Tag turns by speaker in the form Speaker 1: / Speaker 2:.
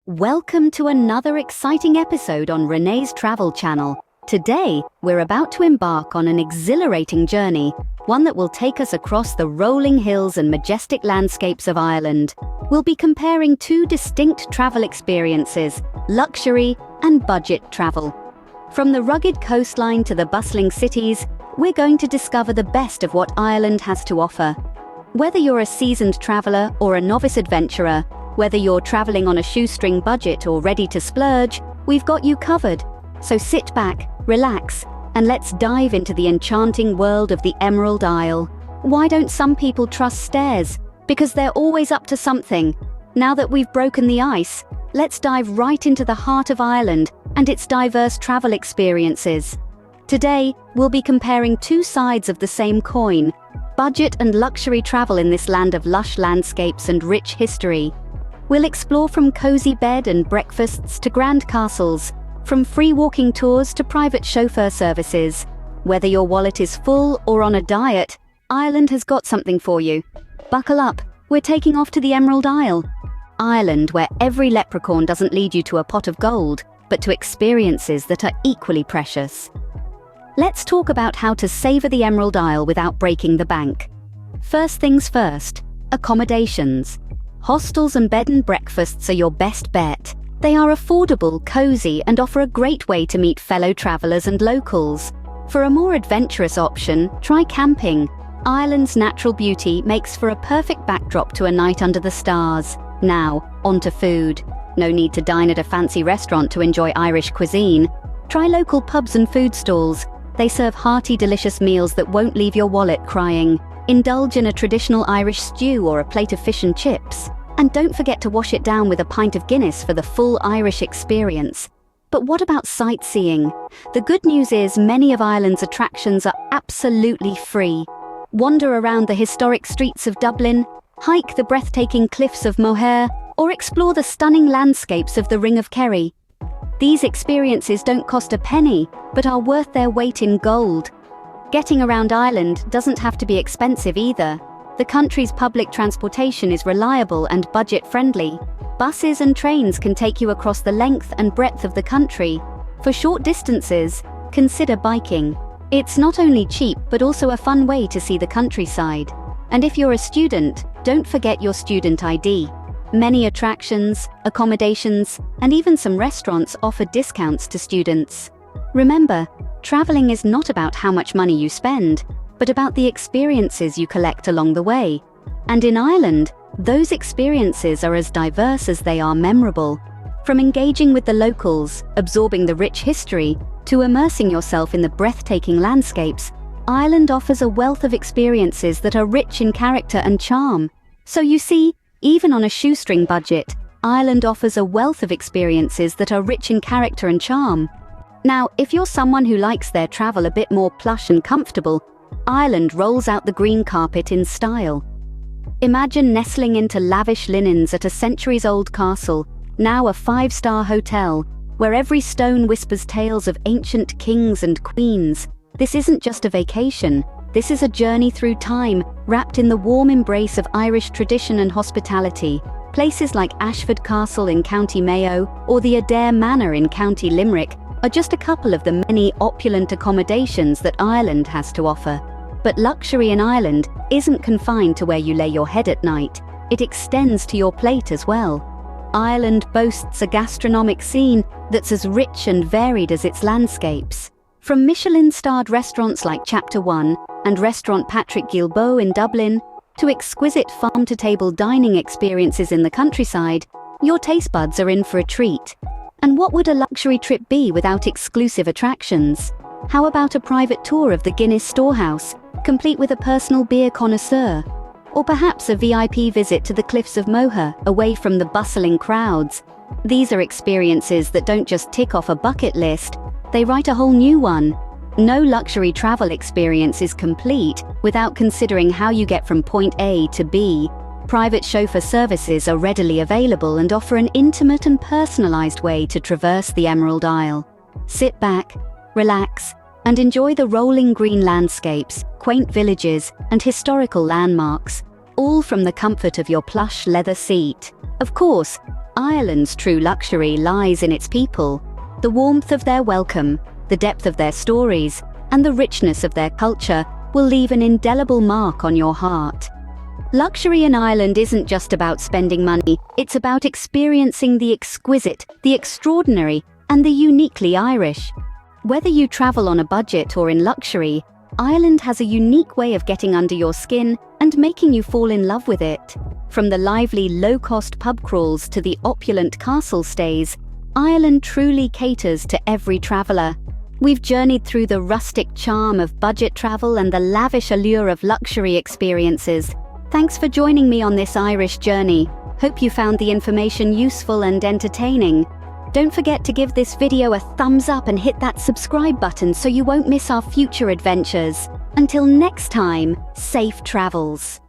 Speaker 1: Welcome to another exciting episode on Renee's Travel Channel. Today, we're about to embark on an exhilarating journey, one that will take us across the rolling hills and majestic landscapes of Ireland. We'll be comparing two distinct travel experiences, luxury and budget travel. From the rugged coastline to the bustling cities, we're going to discover the best of what Ireland has to offer. Whether you're a seasoned traveler or a novice adventurer, whether you're traveling on a shoestring budget or ready to splurge, we've got you covered. So sit back, relax, and let's dive into the enchanting world of the Emerald Isle. Why don't some people trust stairs? Because they're always up to something. Now that we've broken the ice, let's dive right into the heart of Ireland and its diverse travel experiences. Today, we'll be comparing two sides of the same coin, budget and luxury travel in this land of lush landscapes and rich history. We'll explore from cozy bed and breakfasts to grand castles, from free walking tours to private chauffeur services. Whether your wallet is full or on a diet, Ireland has got something for you. Buckle up, we're taking off to the Emerald Isle. Ireland, where every leprechaun doesn't lead you to a pot of gold, but to experiences that are equally precious. Let's talk about how to savor the Emerald Isle without breaking the bank. First things first, accommodations. Hostels and bed and breakfasts are your best bet. They are affordable, cozy, and offer a great way to meet fellow travelers and locals. For a more adventurous option, try camping. Ireland's natural beauty makes for a perfect backdrop to a night under the stars. Now, on to food. No need to dine at a fancy restaurant to enjoy Irish cuisine. Try local pubs and food stalls. They serve hearty, delicious meals that won't leave your wallet crying. Indulge in a traditional Irish stew or a plate of fish and chips. And don't forget to wash it down with a pint of Guinness for the full Irish experience. But what about sightseeing? The good news is many of Ireland's attractions are absolutely free. Wander around the historic streets of Dublin, hike the breathtaking cliffs of Moher, or explore the stunning landscapes of the Ring of Kerry. These experiences don't cost a penny, but are worth their weight in gold. Getting around Ireland doesn't have to be expensive either. The country's public transportation is reliable and budget-friendly. Buses and trains can take you across the length and breadth of the country. For short distances, consider biking. It's not only cheap, but also a fun way to see the countryside. And if you're a student, don't forget your student ID. Many attractions, accommodations, and even some restaurants offer discounts to students. Remember, traveling is not about how much money you spend, but about the experiences you collect along the way. And in Ireland, those experiences are as diverse as they are memorable. From engaging with the locals, absorbing the rich history, to immersing yourself in the breathtaking landscapes, Ireland offers a wealth of experiences that are rich in character and charm. So you see, even on a shoestring budget, Ireland offers a wealth of experiences that are rich in character and charm. Now, if you're someone who likes their travel a bit more plush and comfortable, Ireland rolls out the green carpet in style. Imagine nestling into lavish linens at a centuries-old castle, now a 5-star hotel, where every stone whispers tales of ancient kings and queens. This isn't just a vacation, this is a journey through time, wrapped in the warm embrace of Irish tradition and hospitality. Places like Ashford Castle in County Mayo or the Adair Manor in County Limerick are just a couple of the many opulent accommodations that Ireland has to offer. But luxury in Ireland isn't confined to where you lay your head at night. It extends to your plate as well. Ireland boasts a gastronomic scene that's as rich and varied as its landscapes. From Michelin-starred restaurants like Chapter One and restaurant Patrick Gilboa in Dublin, to exquisite farm-to-table dining experiences in the countryside, your taste buds are in for a treat. And what would a luxury trip be without exclusive attractions? How about a private tour of the Guinness storehouse, complete with a personal beer connoisseur? Or perhaps a VIP visit to the cliffs of Moher, away from the bustling crowds? These are experiences that don't just tick off a bucket list, they write a whole new one. No luxury travel experience is complete without considering how you get from point A to B. Private chauffeur services are readily available and offer an intimate and personalized way to traverse the Emerald Isle. Sit back, relax, and enjoy the rolling green landscapes, quaint villages, and historical landmarks, all from the comfort of your plush leather seat. Of course, Ireland's true luxury lies in its people. The warmth of their welcome, the depth of their stories, and the richness of their culture will leave an indelible mark on your heart. Luxury in Ireland isn't just about spending money, it's about experiencing the exquisite, the extraordinary, and the uniquely Irish. Whether you travel on a budget or in luxury, Ireland has a unique way of getting under your skin and making you fall in love with it. From the lively, low-cost pub crawls to the opulent castle stays, Ireland truly caters to every traveller. We've journeyed through the rustic charm of budget travel and the lavish allure of luxury experiences. Thanks for joining me on this Irish journey. Hope you found the information useful and entertaining. Don't forget to give this video a thumbs up and hit that subscribe button so you won't miss our future adventures. Until next time, safe travels.